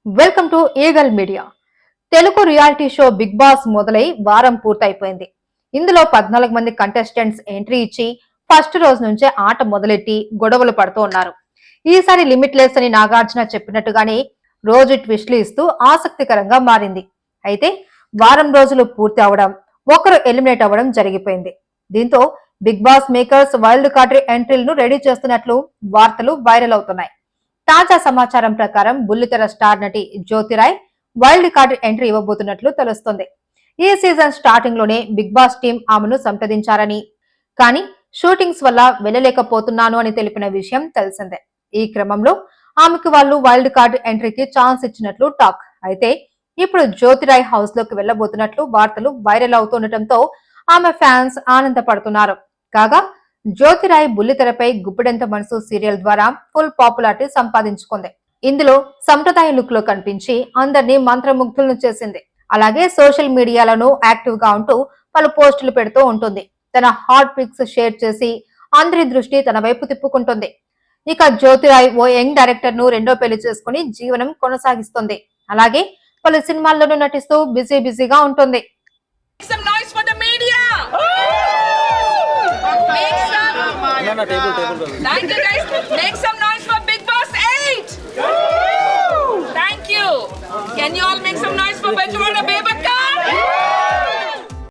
Welcome to Eagle Media. Telugu reality show Bigg Boss మొదలై వారం పూర్తయిపోయింది. ఇందులో 14 మంది కంటెస్టెంట్స్ ఎంట్రీ ఇచ్చి ఫస్ట్ రోజు నుంచే ఆట మొదలెట్టి గొడవలు పడుతూ ఉన్నారు. ఈసారి లిమిట్లెస్ అని నాగార్జున చెప్పినట్టుగానే రోజు ట్విస్ట్లు ఇస్తూ ఆసక్తికరంగా మారింది. అయితే వారం రోజులు పూర్తి అవడం, ఒకరు ఎలిమినేట్ అవ్వడం జరిగిపోయింది. దీంతో Bigg Boss makers wild card ఎంట్రీలను రెడీ చేస్తున్నట్లు వార్తలు వైరల్ అవుతున్నాయి. తాజా సమాచారం ప్రకారం బుల్లితెర స్టార్ నటి జ్యోతిరాయ్ వైల్డ్ కార్డ్ ఎంట్రీ ఇవ్వబోతున్నట్లు తెలుస్తోంది. ఈ సీజన్ స్టార్టింగ్ లోనే బిగ్ బాస్ టీం ఆమెను సంప్రదించారని, కానీ షూటింగ్స్ వల్ల వెళ్లలేకపోతున్నాను అని తెలిపిన విషయం తెలిసిందే. ఈ క్రమంలో ఆమెకు వాళ్ళు వైల్డ్ కార్డ్ ఎంట్రీకి ఛాన్స్ ఇచ్చినట్లు టాక్. అయితే ఇప్పుడు జ్యోతిరాయ్ హౌస్ లోకి వెళ్లబోతున్నట్లు వార్తలు వైరల్ అవుతుండటంతో ఆమె ఫ్యాన్స్ ఆనందపడుతున్నారు. కాగా జ్యోతిరాయ్ బుల్లితెరపై గుప్పెడంత మనసు సీరియల్ ద్వారా ఫుల్ పాపులారిటీ సంపాదించుకుంది. ఇందులో సంప్రదాయ లుక్ లో కనిపించి అందరినీ మంత్రముగ్ధులను చేసింది. అలాగే సోషల్ మీడియాలను యాక్టివ్ గా ఉంటూ పలు పోస్టులు పెడుతూ ఉంటుంది. తన హాట్ పిక్స్ షేర్ చేసి అందరి దృష్టి తన వైపు తిప్పుకుంటుంది. ఇక జ్యోతిరాయ్ ఓ యంగ్ డైరెక్టర్ ను రెండో పెళ్లి చేసుకుని జీవనం కొనసాగిస్తుంది. అలాగే పలు సినిమాల్లోనూ నటిస్తూ బిజీగా ఉంటుంది. Thank you guys. Make some noise for Big Boss 8. Thank you. Can you all make some noise for Benjamin?